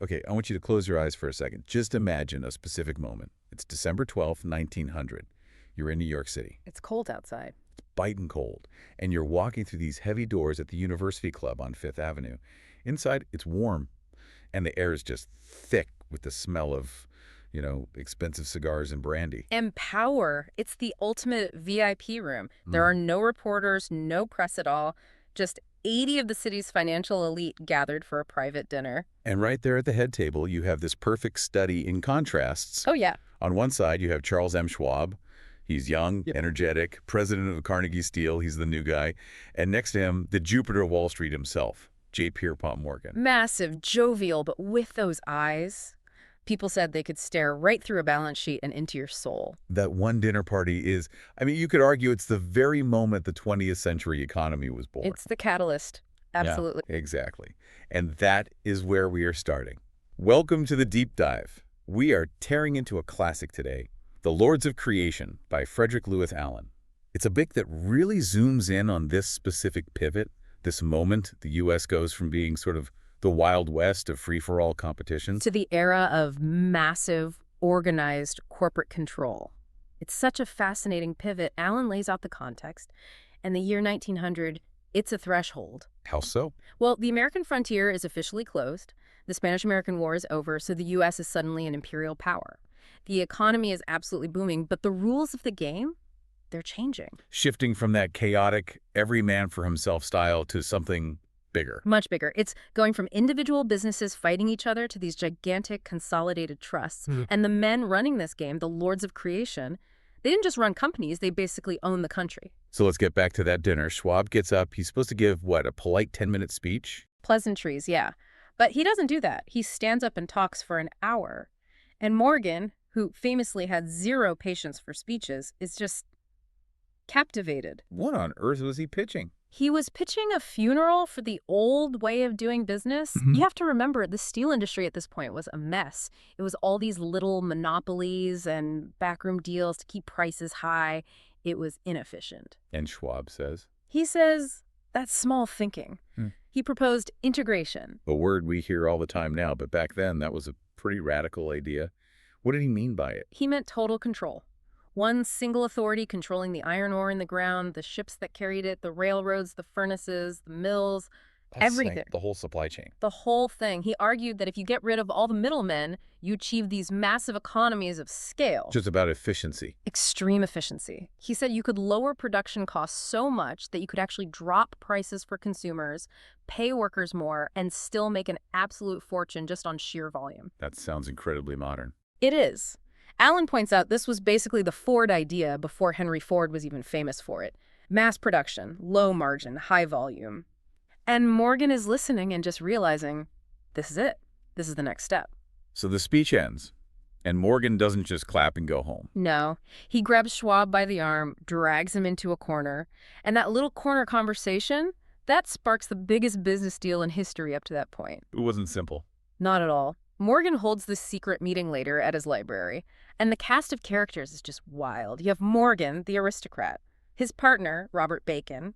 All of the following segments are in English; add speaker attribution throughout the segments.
Speaker 1: Okay, I want you to close your eyes for a second. Just imagine a specific moment. It's December 12th, 1900. You're in New York City.
Speaker 2: It's cold outside.
Speaker 1: It's biting cold. And you're walking through these heavy doors at the University Club on Fifth Avenue. Inside, it's warm, and the air is just thick with the smell of, expensive cigars and brandy.
Speaker 2: And power. It's the ultimate VIP room. There are no reporters, no press at all. Just 80 of the city's financial elite gathered for a private dinner.
Speaker 1: And right there at the head table, you have this perfect study in contrasts.
Speaker 2: Oh, yeah.
Speaker 1: On one side, you have Charles M. Schwab. He's young, energetic, president of Carnegie Steel. He's the new guy. And next to him, the Jupiter of Wall Street himself, J. Pierpont Morgan.
Speaker 2: Massive, jovial, but with those eyes. People said they could stare right through a balance sheet and into your soul.
Speaker 1: That one dinner party is, you could argue it's the very moment the 20th century economy was born.
Speaker 2: It's the catalyst. Absolutely.
Speaker 1: Yeah, exactly. And that is where we are starting. Welcome to the deep dive. We are tearing into a classic today, The Lords of Creation by Frederick Lewis Allen. It's a book that really zooms in on this specific pivot, this moment the U.S. goes from being sort of the Wild West of free-for-all competitions
Speaker 2: to the era of massive, organized corporate control. It's such a fascinating pivot. Allen lays out the context, and the year 1900, it's a threshold.
Speaker 1: How so?
Speaker 2: Well, the American frontier is officially closed. The Spanish-American War is over, so the U.S. is suddenly an imperial power. The economy is absolutely booming, but the rules of the game, they're changing.
Speaker 1: Shifting from that chaotic, every man for himself style to something bigger.
Speaker 2: Much bigger. It's going from individual businesses fighting each other to these gigantic consolidated trusts. And the men running this game, the Lords of Creation, they didn't just run companies, they basically own the country.
Speaker 1: So let's get back to that dinner. Schwab gets up. He's supposed to give, a polite 10-minute speech?
Speaker 2: Pleasantries, yeah. But he doesn't do that. He stands up and talks for an hour. And Morgan, who famously had zero patience for speeches, is just captivated.
Speaker 1: What on earth was he pitching?
Speaker 2: He was pitching a funeral for the old way of doing business. You have to remember, the steel industry at this point was a mess. It was all these little monopolies and backroom deals to keep prices high. It was inefficient.
Speaker 1: And Schwab says?
Speaker 2: He says that's small thinking. He proposed integration.
Speaker 1: A word we hear all the time now, but back then that was a pretty radical idea. What did he mean by it?
Speaker 2: He meant total control. One single authority controlling the iron ore in the ground, the ships that carried it, the railroads, the furnaces, the mills, everything.
Speaker 1: The whole supply chain.
Speaker 2: The whole thing. He argued that if you get rid of all the middlemen, you achieve these massive economies of scale.
Speaker 1: Just about efficiency.
Speaker 2: Extreme efficiency. He said you could lower production costs so much that you could actually drop prices for consumers, pay workers more, and still make an absolute fortune just on sheer volume.
Speaker 1: That sounds incredibly modern.
Speaker 2: It is. Allen points out this was basically the Ford idea before Henry Ford was even famous for it. Mass production, low margin, high volume. And Morgan is listening and just realizing, this is it. This is the next step.
Speaker 1: So the speech ends, and Morgan doesn't just clap and go home.
Speaker 2: No. He grabs Schwab by the arm, drags him into a corner, and that little corner conversation, that sparks the biggest business deal in history up to that point.
Speaker 1: It wasn't simple.
Speaker 2: Not at all. Morgan holds this secret meeting later at his library, and the cast of characters is just wild. You have Morgan, the aristocrat, his partner, Robert Bacon,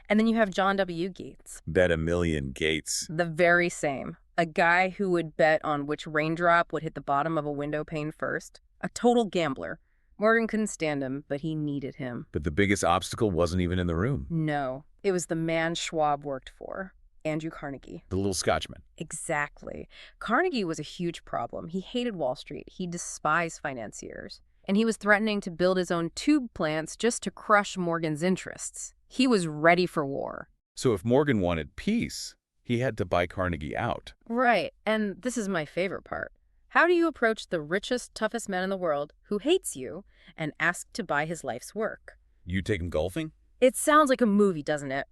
Speaker 2: and then you have John W. Gates.
Speaker 1: Bet $1 million Gates.
Speaker 2: The very same. A guy who would bet on which raindrop would hit the bottom of a window pane first. A total gambler. Morgan couldn't stand him, but he needed him.
Speaker 1: But the biggest obstacle wasn't even in the room.
Speaker 2: No. It was the man Schwab worked for. Andrew Carnegie.
Speaker 1: The little Scotchman.
Speaker 2: Exactly. Carnegie was a huge problem. He hated Wall Street. He despised financiers. And he was threatening to build his own tube plants just to crush Morgan's interests. He was ready for war.
Speaker 1: So if Morgan wanted peace, he had to buy Carnegie out.
Speaker 2: Right. And this is my favorite part. How do you approach the richest, toughest man in the world who hates you and ask to buy his life's work?
Speaker 1: You take him golfing?
Speaker 2: It sounds like a movie, doesn't it?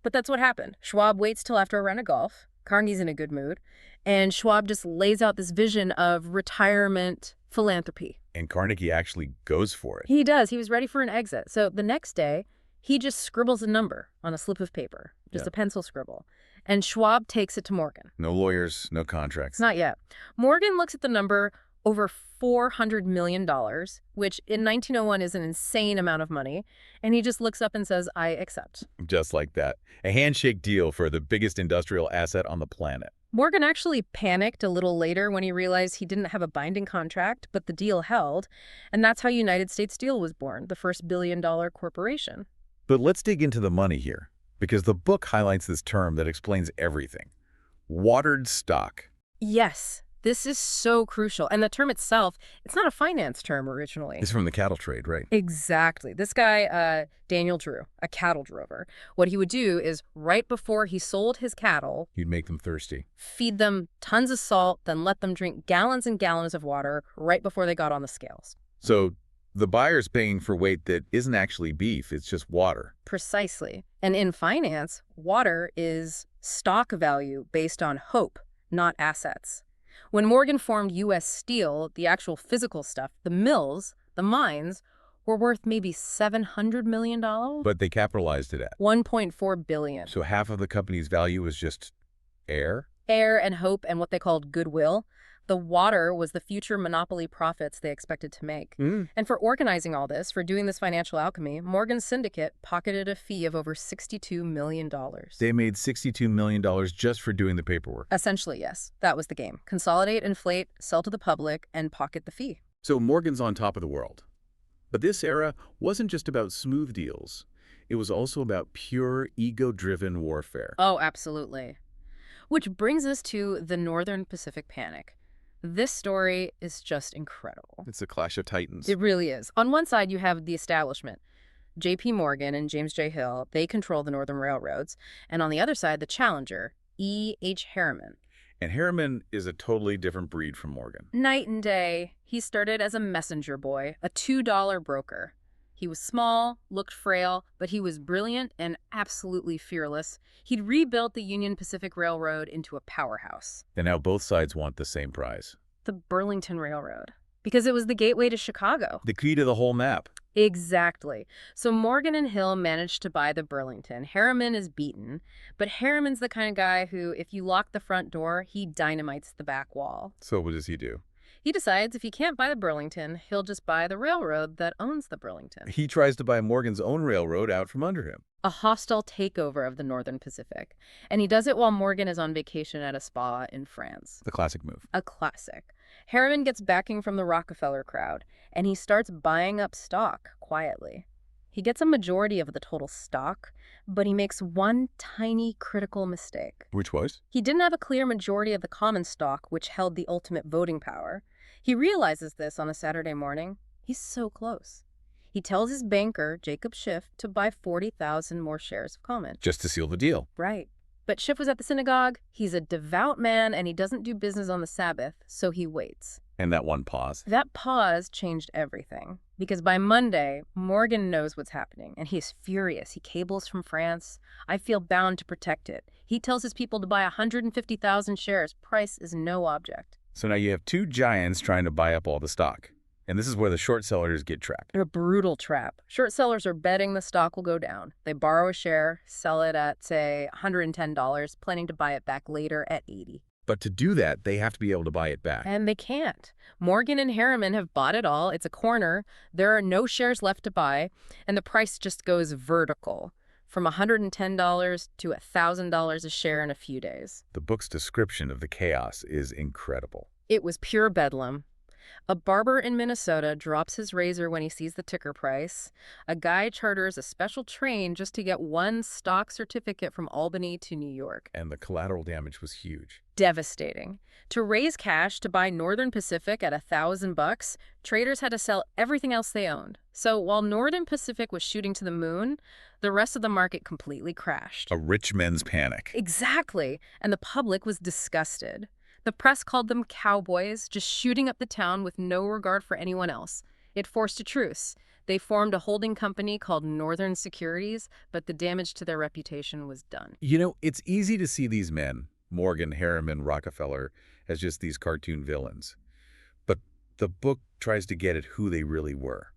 Speaker 2: But that's what happened. Schwab waits till after a round of golf. Carnegie's in a good mood. And Schwab just lays out this vision of retirement philanthropy.
Speaker 1: And Carnegie actually goes for it.
Speaker 2: He does. He was ready for an exit. So the next day, he just scribbles a number on a slip of paper. Just a pencil scribble. And Schwab takes it to Morgan.
Speaker 1: No lawyers, no contracts.
Speaker 2: Not yet. Morgan looks at the number, over $400 million, which in 1901 is an insane amount of money. And he just looks up and says, I accept.
Speaker 1: Just like that. A handshake deal for the biggest industrial asset on the planet.
Speaker 2: Morgan actually panicked a little later when he realized he didn't have a binding contract, but the deal held, and that's how United States Steel was born, the first billion-dollar corporation.
Speaker 1: But let's dig into the money here, because the book highlights this term that explains everything. Watered stock.
Speaker 2: Yes, this is so crucial. And the term itself, it's not a finance term originally.
Speaker 1: It's from the cattle trade, right?
Speaker 2: Exactly. This guy, Daniel Drew, a cattle drover, what he would do is right before he sold his cattle,
Speaker 1: You'd make them thirsty.
Speaker 2: feed them tons of salt, then let them drink gallons and gallons of water right before they got on the scales.
Speaker 1: So the buyer's paying for weight that isn't actually beef, it's just water.
Speaker 2: Precisely. And in finance, water is stock value based on hope, not assets. When Morgan formed U.S. Steel, the actual physical stuff, the mills, the mines, were worth maybe $700 million?
Speaker 1: But they capitalized it at.
Speaker 2: $1.4 billion.
Speaker 1: So half of the company's value was just air?
Speaker 2: Air and hope and what they called goodwill. The water was the future monopoly profits they expected to make. And for organizing all this, for doing this financial alchemy, Morgan's syndicate pocketed a fee of over $62 million.
Speaker 1: They made $62 million just for doing the paperwork.
Speaker 2: Essentially, yes. That was the game. Consolidate, inflate, sell to the public, and pocket the fee.
Speaker 1: So Morgan's on top of the world. But this era wasn't just about smooth deals. It was also about pure ego-driven warfare.
Speaker 2: Oh, absolutely. Which brings us to the Northern Pacific Panic. This story is just incredible.
Speaker 1: It's a clash of titans.
Speaker 2: It really is. On one side, you have the establishment. J.P. Morgan and James J. Hill, they control the Northern Railroads. And on the other side, the challenger, E.H. Harriman.
Speaker 1: And Harriman is a totally different breed from Morgan.
Speaker 2: Night and day. He started as a messenger boy, a $2 broker. He was small, looked frail, but he was brilliant and absolutely fearless. He'd rebuilt the Union Pacific Railroad into a powerhouse.
Speaker 1: And now both sides want the same prize.
Speaker 2: The Burlington Railroad. Because it was the gateway to Chicago.
Speaker 1: The key to the whole map.
Speaker 2: Exactly. So Morgan and Hill managed to buy the Burlington. Harriman is beaten, but Harriman's the kind of guy who, if you lock the front door, he dynamites the back wall.
Speaker 1: So what does he do?
Speaker 2: He decides if he can't buy the Burlington, he'll just buy the railroad that owns the Burlington.
Speaker 1: He tries to buy Morgan's own railroad out from under him.
Speaker 2: A hostile takeover of the Northern Pacific. And he does it while Morgan is on vacation at a spa in France.
Speaker 1: The classic move.
Speaker 2: A classic. Harriman gets backing from the Rockefeller crowd, and he starts buying up stock quietly. He gets a majority of the total stock, but he makes one tiny critical mistake.
Speaker 1: Which was?
Speaker 2: He didn't have a clear majority of the common stock, which held the ultimate voting power. He realizes this on a Saturday morning. He's so close. He tells his banker, Jacob Schiff, to buy 40,000 more shares of common.
Speaker 1: Just to seal the deal.
Speaker 2: Right. But Schiff was at the synagogue. He's a devout man, and he doesn't do business on the Sabbath, so he waits.
Speaker 1: And that one pause.
Speaker 2: That pause changed everything. Because by Monday, Morgan knows what's happening, and he's furious. He cables from France. I feel bound to protect it. He tells his people to buy 150,000 shares. Price is no object.
Speaker 1: So now you have two giants trying to buy up all the stock. And this is where the short sellers get trapped.
Speaker 2: A brutal trap. Short sellers are betting the stock will go down. They borrow a share, sell it at, say, $110, planning to buy it back later at $80.
Speaker 1: But to do that, they have to be able to buy it back.
Speaker 2: And they can't. Morgan and Harriman have bought it all. It's a corner. There are no shares left to buy, and the price just goes vertical, from $110 to $1,000 a share in a few days.
Speaker 1: The book's description of the chaos is incredible.
Speaker 2: It was pure bedlam. A barber in Minnesota drops his razor when he sees the ticker price. A guy charters a special train just to get one stock certificate from Albany to New York.
Speaker 1: And the collateral damage was huge.
Speaker 2: Devastating. To raise cash to buy Northern Pacific at $1,000, traders had to sell everything else they owned. So while Northern Pacific was shooting to the moon, the rest of the market completely crashed.
Speaker 1: A rich men's panic.
Speaker 2: Exactly. And the public was disgusted. The press called them cowboys, just shooting up the town with no regard for anyone else. It forced a truce. They formed a holding company called Northern Securities, but the damage to their reputation was done.
Speaker 1: You know, it's easy to see these men, Morgan, Harriman, Rockefeller, as just these cartoon villains. But the book tries to get at who they really were.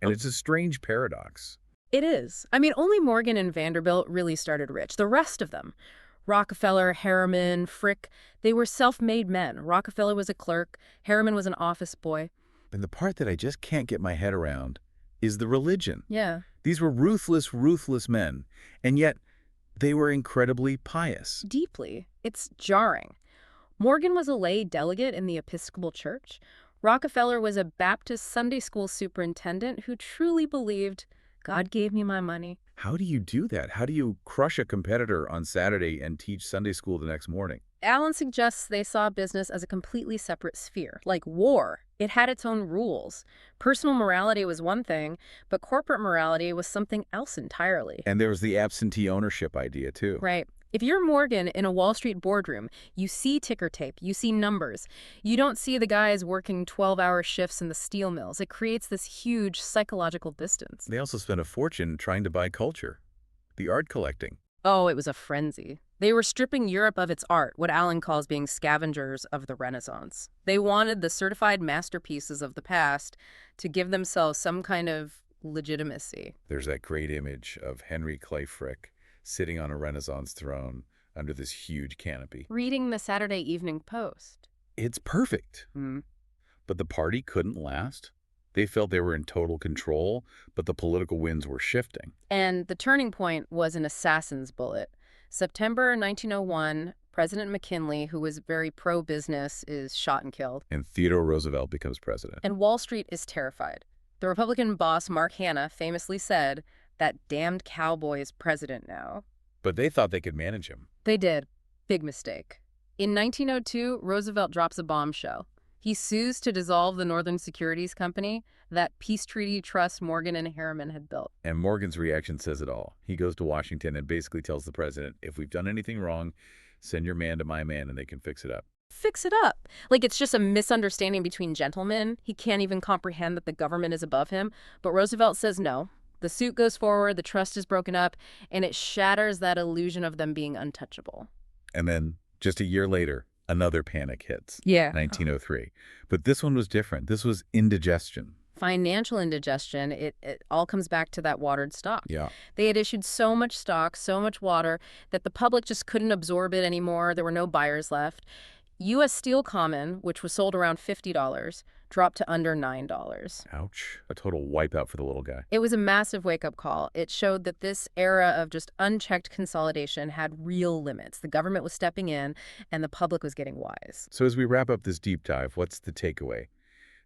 Speaker 1: And it's a strange paradox.
Speaker 2: It is. I mean, only Morgan and Vanderbilt really started rich. The rest of them, Rockefeller, Harriman, Frick, they were self-made men. Rockefeller was a clerk. Harriman was an office boy.
Speaker 1: And the part that I just can't get my head around is the religion.
Speaker 2: Yeah.
Speaker 1: These were ruthless, ruthless men. And yet, they were incredibly pious.
Speaker 2: Deeply. It's jarring. Morgan was a lay delegate in the Episcopal Church. Rockefeller was a Baptist Sunday school superintendent who truly believed, God gave me my money.
Speaker 1: How do you do that? How do you crush a competitor on Saturday and teach Sunday school the next morning?
Speaker 2: Allen suggests they saw business as a completely separate sphere, like war. It had its own rules. Personal morality was one thing, but corporate morality was something else entirely.
Speaker 1: And there was the absentee ownership idea, too.
Speaker 2: Right. If you're Morgan in a Wall Street boardroom, you see ticker tape, you see numbers. You don't see the guys working 12-hour shifts in the steel mills. It creates this huge psychological distance.
Speaker 1: They also spent a fortune trying to buy culture, the art collecting.
Speaker 2: Oh, it was a frenzy. They were stripping Europe of its art, what Allen calls being scavengers of the Renaissance. They wanted the certified masterpieces of the past to give themselves some kind of legitimacy.
Speaker 1: There's that great image of Henry Clay Frick sitting on a Renaissance throne under this huge canopy.
Speaker 2: Reading the Saturday Evening Post.
Speaker 1: It's perfect.
Speaker 2: Mm.
Speaker 1: But the party couldn't last. They felt they were in total control, but the political winds were shifting.
Speaker 2: And the turning point was an assassin's bullet. September 1901, President McKinley, who was very pro-business, is shot and killed.
Speaker 1: And Theodore Roosevelt becomes president.
Speaker 2: And Wall Street is terrified. The Republican boss, Mark Hanna, famously said, "That damned cowboy is president now."
Speaker 1: But they thought they could manage him.
Speaker 2: They did. Big mistake. In 1902, Roosevelt drops a bombshell. He sues to dissolve the Northern Securities Company, that peace treaty trust Morgan and Harriman had built.
Speaker 1: And Morgan's reaction says it all. He goes to Washington and basically tells the president, if we've done anything wrong, send your man to my man and they can fix it up.
Speaker 2: Fix it up. Like it's just a misunderstanding between gentlemen. He can't even comprehend that the government is above him. But Roosevelt says no. The suit goes forward, the trust is broken up, and it shatters that illusion of them being untouchable.
Speaker 1: And then, just a year later, another panic hits.
Speaker 2: Yeah.
Speaker 1: 1903. But this one was different. This was indigestion.
Speaker 2: Financial indigestion, it all comes back to that watered stock.
Speaker 1: Yeah.
Speaker 2: They had issued so much stock, so much water, that the public just couldn't absorb it anymore. There were no buyers left. U.S. Steel Common, which was sold around $50, dropped to under $9.
Speaker 1: Ouch. A total wipeout for the little guy.
Speaker 2: It was a massive wake-up call. It showed that this era of just unchecked consolidation had real limits. The government was stepping in, and the public was getting wise.
Speaker 1: So as we wrap up this deep dive, what's the takeaway?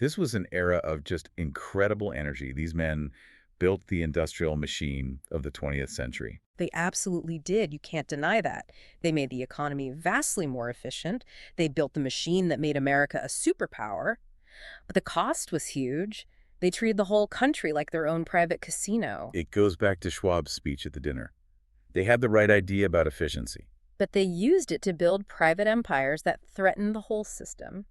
Speaker 1: This was an era of just incredible energy. These men built the industrial machine of the 20th century.
Speaker 2: They absolutely did. You can't deny that. They made the economy vastly more efficient. They built the machine that made America a superpower. But the cost was huge. They treated the whole country like their own private casino.
Speaker 1: It goes back to Schwab's speech at the dinner. They had the right idea about efficiency.
Speaker 2: But they used it to build private empires that threatened the whole system.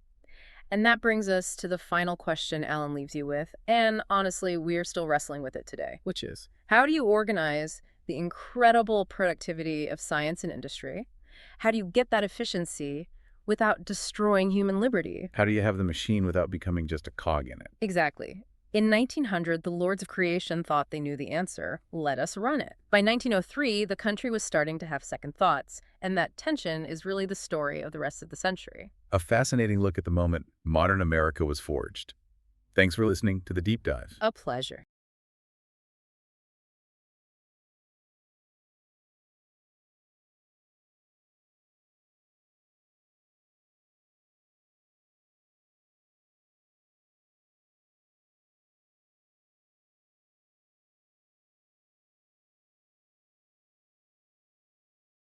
Speaker 2: And that brings us to the final question Allen leaves you with. And honestly, we're still wrestling with it today.
Speaker 1: Which is?
Speaker 2: How do you organize the incredible productivity of science and industry? How do you get that efficiency without destroying human liberty?
Speaker 1: How do you have the machine without becoming just a cog in it?
Speaker 2: Exactly. In 1900, the lords of creation thought they knew the answer. Let us run it. By 1903, the country was starting to have second thoughts, and that tension is really the story of the rest of the century.
Speaker 1: A fascinating look at the moment modern America was forged. Thanks for listening to The Deep Dive.
Speaker 2: A pleasure.